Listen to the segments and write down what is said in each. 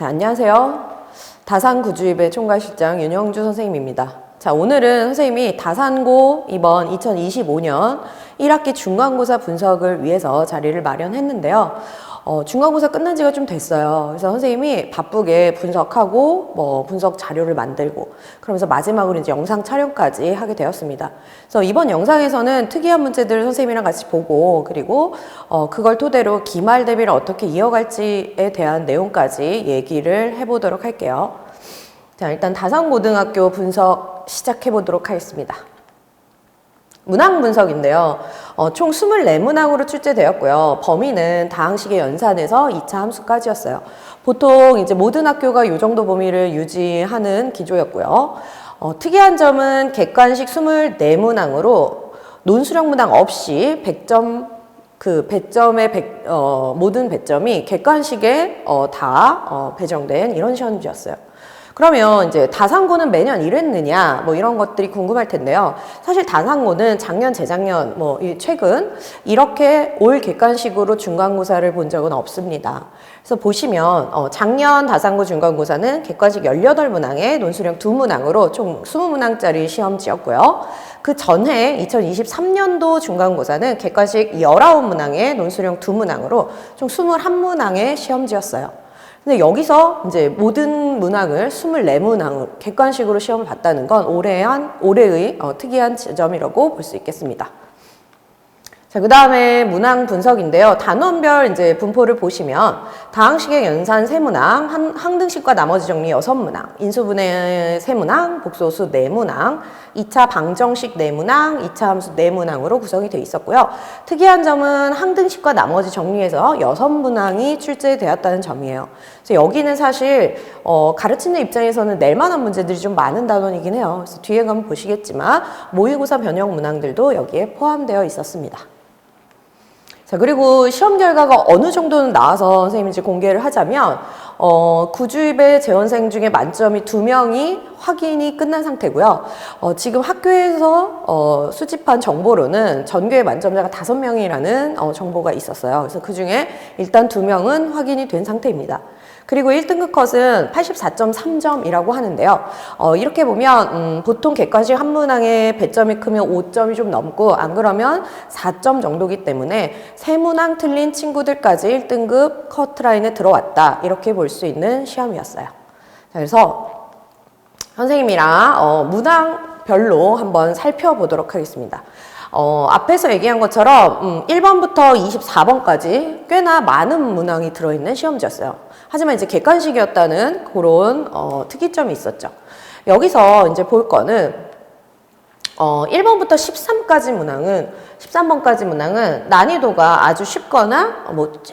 자, 안녕하세요. 다산구주입의 총괄실장 윤영주 선생님입니다. 자, 오늘은 선생님이 다산고 이번 2025년 1학기 중간고사 분석을 위해서 자리를 마련했는데요. 중간고사 끝난 지가 좀 됐어요. 그래서 선생님이 바쁘게 분석하고 분석 자료를 만들고 그러면서 마지막으로 이제 영상 촬영까지 하게 되었습니다. 그래서 이번 영상에서는 특이한 문제들을 선생님이랑 같이 보고 그리고 그걸 토대로 기말 대비를 어떻게 이어갈지에 대한 내용까지 얘기를 해보도록 할게요. 자, 일단 다산고등학교 분석 시작해 보도록 하겠습니다. 문항 분석인데요. 총 24문항으로 출제되었고요. 범위는 다항식의 연산에서 2차 함수까지였어요. 보통 이제 모든 학교가 이 정도 범위를 유지하는 기조였고요. 특이한 점은 객관식 24문항으로 논술형 문항 없이 100점 배점의 모든 배점이 객관식에 다 배정된 이런 시험지였어요. 그러면 이제 다산고는 매년 이랬느냐 이런 것들이 궁금할 텐데요. 사실 다산고는 작년, 재작년, 최근 이렇게 올 객관식으로 중간고사를 본 적은 없습니다. 그래서 보시면 작년 다산고 중간고사는 객관식 18문항에 논술형 2문항으로 총 20문항짜리 시험지였고요. 그 전해 2023년도 중간고사는 객관식 19문항에 논술형 2문항으로 총 21문항의 시험지였어요. 근데 여기서 이제 모든 문항을 24문항을 객관식으로 시험을 봤다는 건 올해의 특이한 지점이라고 볼 수 있겠습니다. 자, 그 다음에 문항 분석인데요. 단원별 이제 분포를 보시면 다항식의 연산 3문항, 항등식과 나머지 정리 6문항, 인수분해 3문항, 복소수 4문항, 2차 방정식 4문항, 2차 함수 4문항으로 구성이 되어 있었고요. 특이한 점은 항등식과 나머지 정리에서 6문항이 출제되었다는 점이에요. 그래서 여기는 사실 가르치는 입장에서는 낼 만한 문제들이 좀 많은 단원이긴 해요. 그래서 뒤에 가면 보시겠지만 모의고사 변형 문항들도 여기에 포함되어 있었습니다. 자, 그리고 시험 결과가 어느 정도는 나와서 선생님이 이제 공개를 하자면, 구주입의 재원생 중에 만점이 2명이 확인이 끝난 상태고요. 지금 학교에서 수집한 정보로는 전교의 만점자가 5명이라는 정보가 있었어요. 그래서 그 중에 일단 2명은 확인이 된 상태입니다. 그리고 1등급 컷은 84.3점이라고 하는데요. 이렇게 보면 보통 객관식 한 문항의 배점이 크면 5점이 좀 넘고 안 그러면 4점 정도기 때문에 3문항 틀린 친구들까지 1등급 커트라인에 들어왔다. 이렇게 볼 수 있는 시험이었어요. 자, 그래서 선생님이랑 문항별로 한번 살펴보도록 하겠습니다. 앞에서 얘기한 것처럼 1번부터 24번까지 꽤나 많은 문항이 들어있는 시험지였어요. 하지만 이제 객관식이었다는 그런 특이점이 있었죠. 여기서 이제 볼 거는 1번부터 13번까지 문항은 난이도가 아주 쉽거나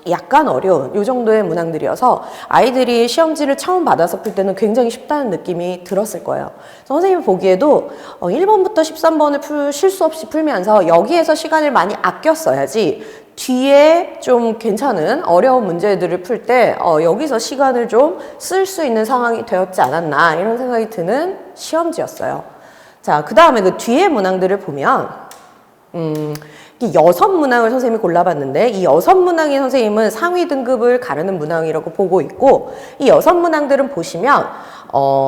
약간 어려운 이 정도의 문항들이어서 아이들이 시험지를 처음 받아서 풀 때는 굉장히 쉽다는 느낌이 들었을 거예요. 선생님이 보기에도 1번부터 13번을 실수 없이 풀면서 여기에서 시간을 많이 아꼈어야지 뒤에 좀 괜찮은 어려운 문제들을 풀 때 여기서 시간을 좀 쓸 수 있는 상황이 되었지 않았나 이런 생각이 드는 시험지였어요. 자, 그 다음에 그 뒤에 문항들을 보면 6문항을 선생님이 골라봤는데 이 6문항의 선생님은 상위 등급을 가르는 문항이라고 보고 있고 이 6문항들은 보시면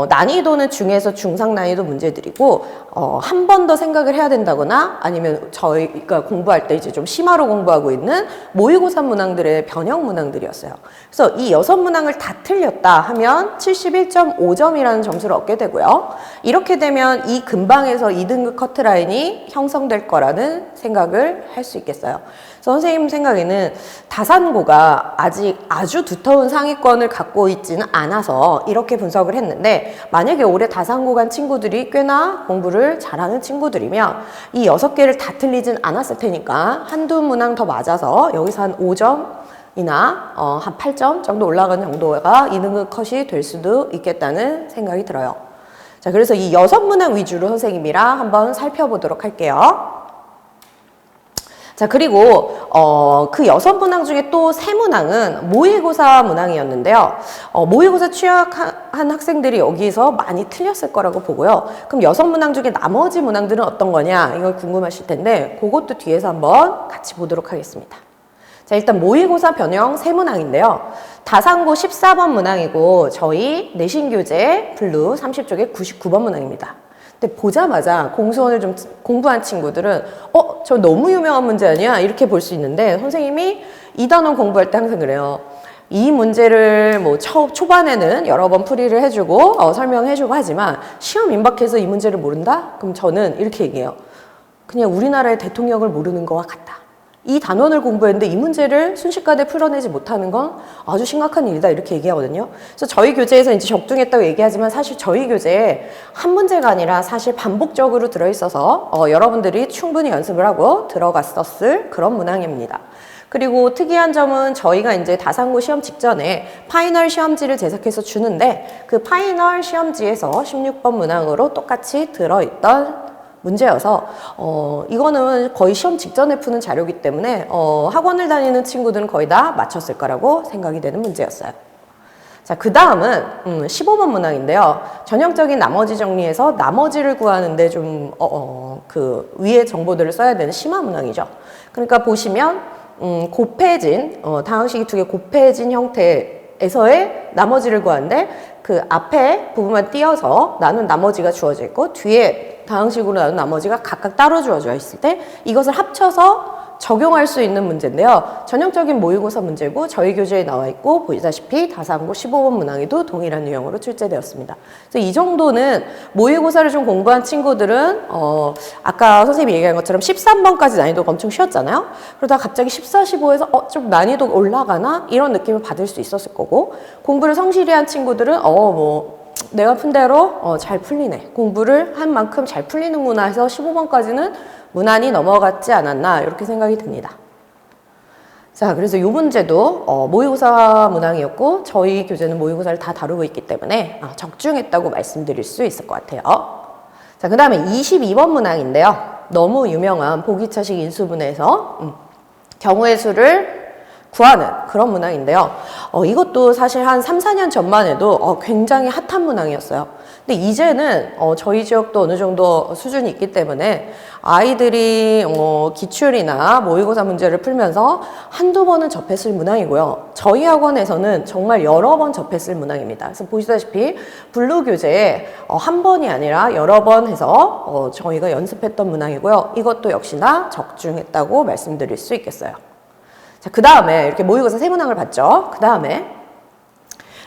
난이도는 중에서 중상 난이도 문제들이고 한 번 더 생각을 해야 된다거나 아니면 저희가 공부할 때 이제 좀 심화로 공부하고 있는 모의고사 문항들의 변형 문항들이었어요. 그래서 이 6문항을 다 틀렸다 하면 71.5점이라는 점수를 얻게 되고요. 이렇게 되면 이 근방에서 2등급 커트라인이 형성될 거라는 생각을 할 수 있겠어요. 그래서 선생님 생각에는 다산고가 아직 아주 두터운 상위권을 갖고 있지는 않아서 이렇게 분석을 했는데 만약에 올해 다산고 간 친구들이 꽤나 공부를 잘하는 친구들이면 이 6개를 다 틀리진 않았을 테니까 한두 문항 더 맞아서 여기서 한 5점이나 한 8점 정도 올라가는 정도가 2등급 컷이 될 수도 있겠다는 생각이 들어요. 자, 그래서 이 6문항 위주로 선생님이랑 한번 살펴보도록 할게요. 자, 그리고 그 6문항 중에 또 3문항은 모의고사 문항이었는데요. 모의고사 취약한 학생들이 여기서 많이 틀렸을 거라고 보고요. 그럼 6문항 중에 나머지 문항들은 어떤 거냐 이걸 궁금하실 텐데 그것도 뒤에서 한번 같이 보도록 하겠습니다. 자, 일단 모의고사 변형 세 문항인데요. 다산고 14번 문항이고 저희 내신교재 블루 30쪽에 99번 문항입니다. 근데 보자마자 공수원을 좀 공부한 친구들은 저 너무 유명한 문제 아니야? 이렇게 볼 수 있는데 선생님이 2단원 공부할 때 항상 그래요. 이 문제를 뭐 초반에는 여러 번 풀이를 해주고 설명해주고 하지만 시험 임박해서 이 문제를 모른다? 그럼 저는 이렇게 얘기해요. 그냥 우리나라의 대통령을 모르는 거와 같다. 이 단원을 공부했는데 이 문제를 순식간에 풀어내지 못하는 건 아주 심각한 일이다 이렇게 얘기하거든요. 그래서 저희 교재에서 이제 적중했다고 얘기하지만 사실 저희 교재에 한 문제가 아니라 사실 반복적으로 들어있어서 여러분들이 충분히 연습을 하고 들어갔었을 그런 문항입니다. 그리고 특이한 점은 저희가 이제 다산고 시험 직전에 파이널 시험지를 제작해서 주는데 그 파이널 시험지에서 16번 문항으로 똑같이 들어있던 문제여서 이거는 거의 시험 직전에 푸는 자료이기 때문에 학원을 다니는 친구들은 거의 다 맞췄을 거라고 생각이 되는 문제였어요. 자, 그 다음은 15번 문항인데요. 전형적인 나머지 정리에서 나머지를 구하는데 좀 그 위에 정보들을 써야 되는 심화 문항이죠. 그러니까 보시면 곱해진 다항식이 두 개 곱해진 형태에서의 나머지를 구하는데 그 앞에 부분만 띄어서 나눈 나머지가 주어져 있고 뒤에 다항식으로 나눈 나머지가 각각 따로 주어져 있을 때 이것을 합쳐서 적용할 수 있는 문제인데요. 전형적인 모의고사 문제고 저희 교재에 나와 있고 보시다시피 다산고 15번 문항에도 동일한 유형으로 출제되었습니다. 그래서 이 정도는 모의고사를 좀 공부한 친구들은 아까 선생님이 얘기한 것처럼 13번까지 난이도가 엄청 쉬웠잖아요. 그러다 갑자기 14, 15에서 좀 난이도가 올라가나? 이런 느낌을 받을 수 있었을 거고 공부를 성실히 한 친구들은 내가 푼 대로 잘 풀리네. 공부를 한 만큼 잘 풀리는구나 해서 15번까지는 무난히 넘어갔지 않았나 이렇게 생각이 듭니다. 자, 그래서 이 문제도 모의고사 문항이었고 저희 교재는 모의고사를 다 다루고 있기 때문에 적중했다고 말씀드릴 수 있을 것 같아요. 자, 그 다음에 22번 문항인데요. 너무 유명한 보기차식 인수분해에서 경우의 수를 구하는 그런 문항인데요. 이것도 사실 한 3, 4년 전만 해도 굉장히 핫한 문항이었어요. 근데 이제는 저희 지역도 어느 정도 수준이 있기 때문에 아이들이 기출이나 모의고사 문제를 풀면서 한두 번은 접했을 문항이고요. 저희 학원에서는 정말 여러 번 접했을 문항입니다. 그래서 보시다시피 블루 교재에 한 번이 아니라 여러 번 해서 저희가 연습했던 문항이고요. 이것도 역시나 적중했다고 말씀드릴 수 있겠어요. 자, 그 다음에 이렇게 모의고사 세 문항을 봤죠. 그 다음에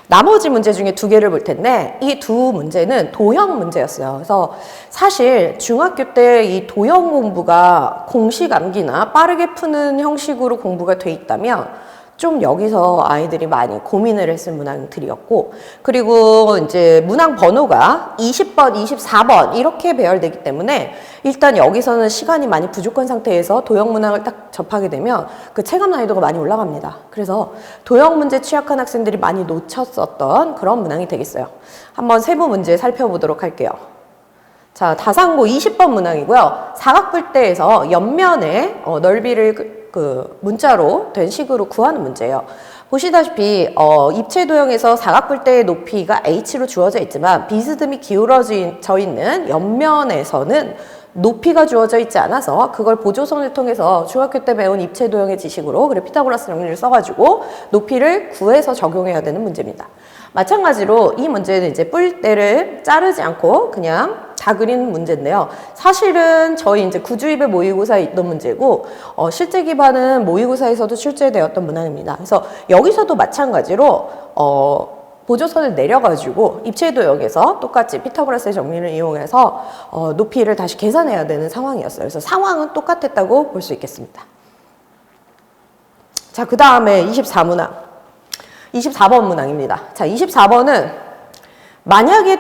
나머지 문제 중에 두 개를 볼 텐데 이 두 문제는 도형 문제였어요. 그래서 사실 중학교 때 이 도형 공부가 공식 암기나 빠르게 푸는 형식으로 공부가 돼 있다면 좀 여기서 아이들이 많이 고민을 했을 문항들이었고 그리고 이제 문항 번호가 20번, 24번 이렇게 배열되기 때문에 일단 여기서는 시간이 많이 부족한 상태에서 도형 문항을 딱 접하게 되면 그 체감 난이도가 많이 올라갑니다. 그래서 도형 문제 취약한 학생들이 많이 놓쳤었던 그런 문항이 되겠어요. 한번 세부 문제 살펴보도록 할게요. 자, 다산고 20번 문항이고요. 사각뿔대에서 옆면의 넓이를 문자로 된 식으로 구하는 문제예요. 보시다시피 입체 도형에서 사각뿔대의 높이가 h로 주어져 있지만 비스듬히 기울어져 있는 옆면에서는 높이가 주어져 있지 않아서 그걸 보조선을 통해서 중학교 때 배운 입체 도형의 지식으로 그래 피타고라스 정리를 써가지고 높이를 구해서 적용해야 되는 문제입니다. 마찬가지로 이 문제는 이제 뿔대를 자르지 않고 그냥 다 그리는 문제인데요. 사실은 저희 이제 구주입의 모의고사에 있던 문제고 실제 기반은 모의고사에서도 출제되었던 문항입니다. 그래서 여기서도 마찬가지로 보조선을 내려가지고 입체도형에서 똑같이 피타고라스의 정리를 이용해서 높이를 다시 계산해야 되는 상황이었어요. 그래서 상황은 똑같았다고 볼 수 있겠습니다. 자, 그 다음에 24문항. 24번 문항입니다. 자, 24번은 만약에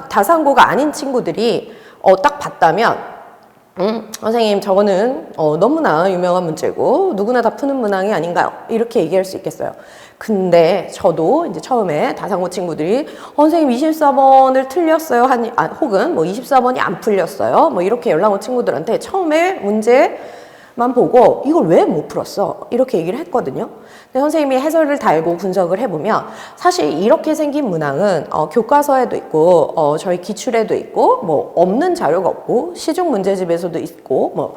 다산고가 아닌 친구들이 딱 봤다면 선생님 저거는 너무나 유명한 문제고 누구나 다 푸는 문항이 아닌가요? 이렇게 얘기할 수 있겠어요. 근데 저도 이제 처음에 다산고 친구들이 선생님 24번을 틀렸어요 혹은 뭐 24번이 안 풀렸어요 뭐 이렇게 연락 온 친구들한테 처음에 문제만 보고 이걸 왜 못 풀었어? 이렇게 얘기를 했거든요. 근데 선생님이 해설을 달고 분석을 해보면 사실 이렇게 생긴 문항은 교과서에도 있고 저희 기출에도 있고 뭐 없는 자료가 없고 시중 문제집에서도 있고 뭐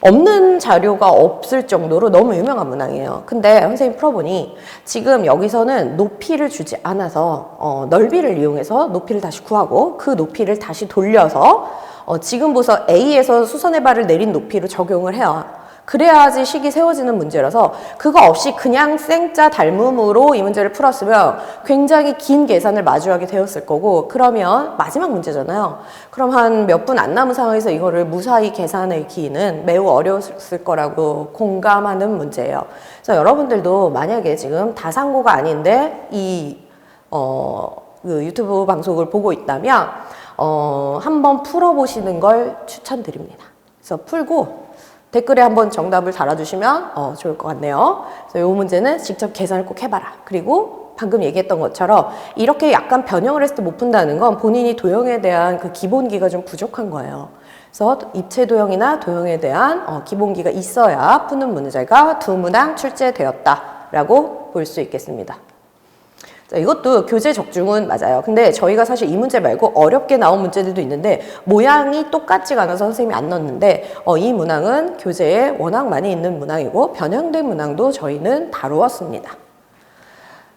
없는 자료가 없을 정도로 너무 유명한 문항이에요. 근데 선생님 풀어보니 지금 여기서는 높이를 주지 않아서 넓이를 이용해서 높이를 다시 구하고 그 높이를 다시 돌려서 지금 보서 A에서 수선의 발을 내린 높이로 적용을 해야 그래야지 식이 세워지는 문제라서 그거 없이 그냥 생짜 닮음으로 이 문제를 풀었으면 굉장히 긴 계산을 마주하게 되었을 거고 그러면 마지막 문제잖아요. 그럼 한 몇 분 안 남은 상황에서 이거를 무사히 계산하기는 매우 어려웠을 거라고 공감하는 문제예요. 그래서 여러분들도 만약에 지금 다산고가 아닌데 그 유튜브 방송을 보고 있다면 한번 풀어보시는 걸 추천드립니다. 그래서 풀고 댓글에 한번 정답을 달아주시면 좋을 것 같네요. 그래서 이 문제는 직접 계산을 꼭 해봐라. 그리고 방금 얘기했던 것처럼 이렇게 약간 변형을 했을 때 못 푼다는 건 본인이 도형에 대한 그 기본기가 좀 부족한 거예요. 그래서 입체 도형이나 도형에 대한 기본기가 있어야 푸는 문제가 두 문항 출제되었다라고 볼 수 있겠습니다. 자, 이것도 교재 적중은 맞아요. 근데 저희가 사실 이 문제 말고 어렵게 나온 문제들도 있는데 모양이 똑같지가 않아서 선생님이 안 넣었는데 이 문항은 교재에 워낙 많이 있는 문항이고 변형된 문항도 저희는 다루었습니다.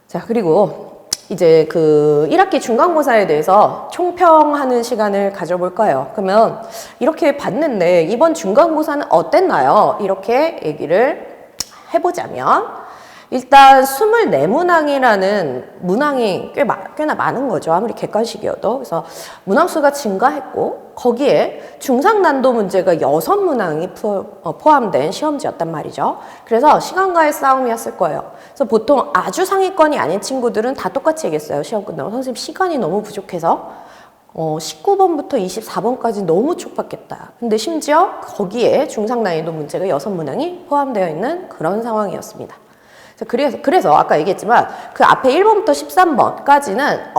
자, 그리고 이제 그 1학기 중간고사에 대해서 총평하는 시간을 가져볼 거예요. 그러면 이렇게 봤는데 이번 중간고사는 어땠나요? 이렇게 얘기를 해보자면 일단 24문항이라는 문항이 꽤나 많은 거죠. 아무리 객관식이어도. 그래서 문항수가 증가했고 거기에 중상난도 문제가 6문항이 포함된 시험지였단 말이죠. 그래서 시간과의 싸움이었을 거예요. 그래서 보통 아주 상위권이 아닌 친구들은 다 똑같이 얘기했어요. 시험 끝나고 선생님 시간이 너무 부족해서 19번부터 24번까지 너무 촉박했다. 근데 심지어 거기에 중상난이도 문제가 6문항이 포함되어 있는 그런 상황이었습니다. 그래서 아까 얘기했지만 그 앞에 1번부터 13번까지는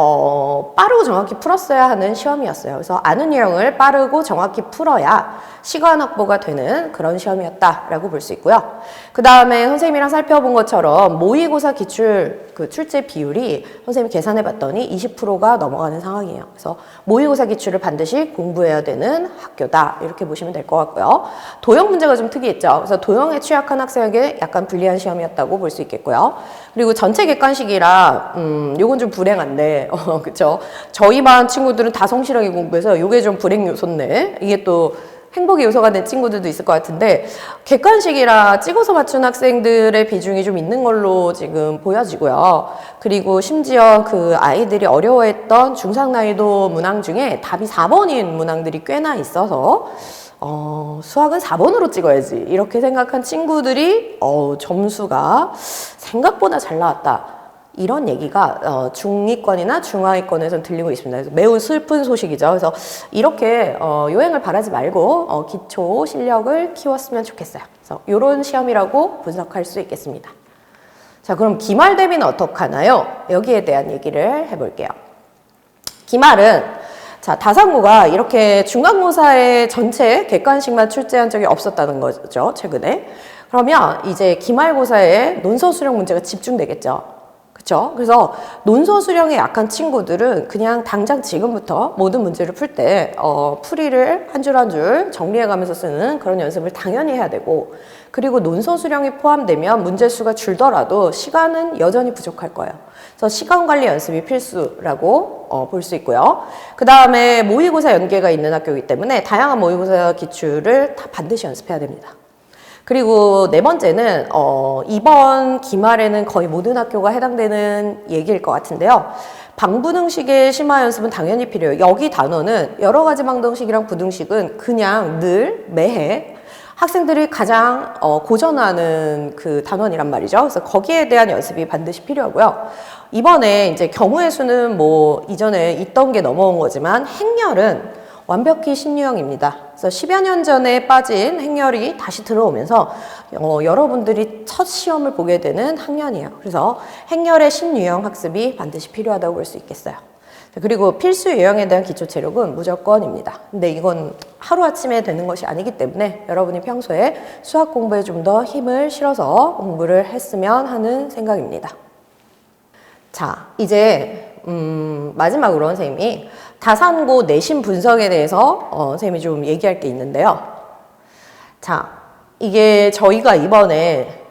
빠르고 정확히 풀었어야 하는 시험이었어요. 그래서 아는 유형을 빠르고 정확히 풀어야 시간 확보가 되는 그런 시험이었다라고 볼 수 있고요. 그 다음에 선생님이랑 살펴본 것처럼 모의고사 기출 그 출제 비율이 선생님이 계산해 봤더니 20%가 넘어가는 상황이에요. 그래서 모의고사 기출을 반드시 공부해야 되는 학교다. 이렇게 보시면 될 것 같고요. 도형 문제가 좀 특이했죠. 그래서 도형에 취약한 학생에게 약간 불리한 시험이었다고 볼 수 있겠고요. 그리고 전체 객관식이라 요건 좀 불행한데 그쵸? 저희 반 친구들은 다 성실하게 공부해서 요게 좀 불행 요소네. 이게 또 행복의 요소가 된 친구들도 있을 것 같은데 객관식이라 찍어서 맞춘 학생들의 비중이 좀 있는 걸로 지금 보여지고요. 그리고 심지어 그 아이들이 어려워했던 중상난이도 문항 중에 답이 4번인 문항들이 꽤나 있어서 수학은 4번으로 찍어야지 이렇게 생각한 친구들이 점수가 생각보다 잘 나왔다. 이런 얘기가 중위권이나 중하위권에서 들리고 있습니다. 그래서 매우 슬픈 소식이죠. 그래서 이렇게 요행을 바라지 말고 기초 실력을 키웠으면 좋겠어요. 그래서 이런 시험이라고 분석할 수 있겠습니다. 자, 그럼 기말 대비는 어떡하나요? 여기에 대한 얘기를 해볼게요. 기말은 자, 다산고가 이렇게 중간고사의 전체 객관식만 출제한 적이 없었다는 거죠, 최근에. 그러면 이제 기말고사에 논서 수령 문제가 집중되겠죠. 그렇죠? 그래서 논서 수령에 약한 친구들은 그냥 당장 지금부터 모든 문제를 풀 때 풀이를 한 줄 한 줄 정리해가면서 쓰는 그런 연습을 당연히 해야 되고 그리고 논서 수령이 포함되면 문제 수가 줄더라도 시간은 여전히 부족할 거예요. 그래서 시간 관리 연습이 필수라고 볼 수 있고요. 그 다음에 모의고사 연계가 있는 학교이기 때문에 다양한 모의고사 기출을 다 반드시 연습해야 됩니다. 그리고 네 번째는 이번 기말에는 거의 모든 학교가 해당되는 얘기일 것 같은데요. 방부등식의 심화 연습은 당연히 필요해요. 여기 단어는 여러 가지 방정식이랑 부등식은 그냥 늘 매해 학생들이 가장 고전하는 그 단원이란 말이죠. 그래서 거기에 대한 연습이 반드시 필요하고요. 이번에 이제 경우의 수는 뭐 이전에 있던 게 넘어온 거지만 행렬은 완벽히 신유형입니다. 그래서 10여 년 전에 빠진 행렬이 다시 들어오면서 여러분들이 첫 시험을 보게 되는 학년이에요. 그래서 행렬의 신유형 학습이 반드시 필요하다고 볼 수 있겠어요. 그리고 필수 유형에 대한 기초 체력은 무조건입니다. 근데 이건 하루아침에 되는 것이 아니기 때문에 여러분이 평소에 수학 공부에 좀 더 힘을 실어서 공부를 했으면 하는 생각입니다. 자, 이제 마지막으로 선생님이 다산고 내신 분석에 대해서 선생님이 좀 얘기할 게 있는데요. 자, 이게 저희가 이번에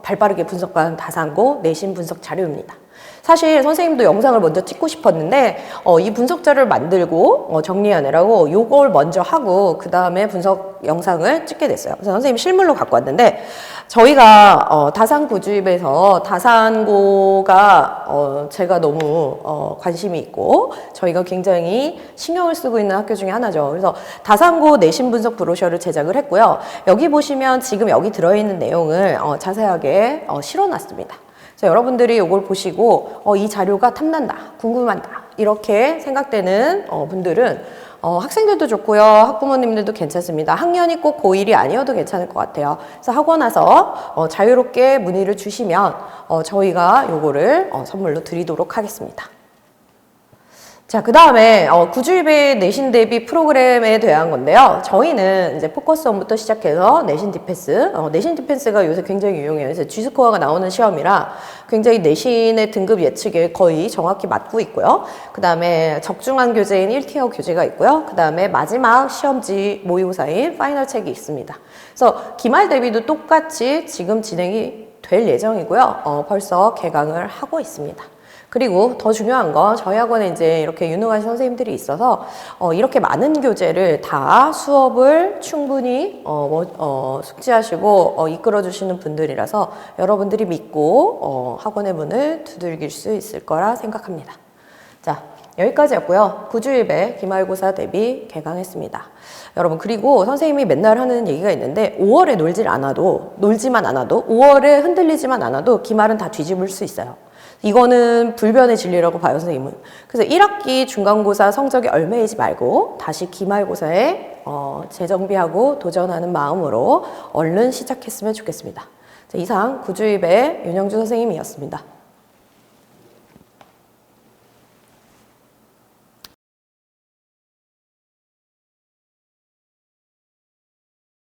발빠르게 분석한 다산고 내신 분석 자료입니다. 사실 선생님도 영상을 먼저 찍고 싶었는데 이 분석자를 만들고 정리하느라고 요걸 먼저 하고 그 다음에 분석 영상을 찍게 됐어요. 그래서 선생님 실물로 갖고 왔는데 저희가 다산구주입에서 다산고가 제가 너무 관심이 있고 저희가 굉장히 신경을 쓰고 있는 학교 중에 하나죠. 그래서 다산고 내신 분석 브로셔를 제작을 했고요. 여기 보시면 지금 여기 들어있는 내용을 자세하게 실어놨습니다. 자, 여러분들이 이걸 보시고 이 자료가 탐난다, 궁금하다 이렇게 생각되는 분들은 학생들도 좋고요, 학부모님들도 괜찮습니다. 학년이 꼭 고1이 아니어도 괜찮을 것 같아요. 그래서 하고 나서 자유롭게 문의를 주시면 저희가 요거를 선물로 드리도록 하겠습니다. 자, 그 다음에 구주입의 내신 대비 프로그램에 대한 건데요. 저희는 이제 포커스 1부터 시작해서 내신 디펜스, 내신 디펜스가 요새 굉장히 유용해요. 그래서 G스코어가 나오는 시험이라 굉장히 내신의 등급 예측에 거의 정확히 맞고 있고요. 그 다음에 적중한 교재인 1티어 교재가 있고요. 그 다음에 마지막 시험지 모의고사인 파이널 책이 있습니다. 그래서 기말 대비도 똑같이 지금 진행이 될 예정이고요. 벌써 개강을 하고 있습니다. 그리고 더 중요한 건 저희 학원에 이제 이렇게 유능하신 선생님들이 있어서 이렇게 많은 교재를 다 수업을 충분히 숙지하시고 이끌어 주시는 분들이라서 여러분들이 믿고 학원의 문을 두들길 수 있을 거라 생각합니다. 자, 여기까지였고요. 구주입에 기말고사 대비 개강했습니다. 여러분, 그리고 선생님이 맨날 하는 얘기가 있는데 5월에 놀지만 않아도 5월에 흔들리지만 않아도 기말은 다 뒤집을 수 있어요. 이거는 불변의 진리라고 봐요, 선생님은. 그래서 1학기 중간고사 성적이 얼매이지 말고 다시 기말고사에 재정비하고 도전하는 마음으로 얼른 시작했으면 좋겠습니다. 자, 이상 구주입의 윤영주 선생님이었습니다.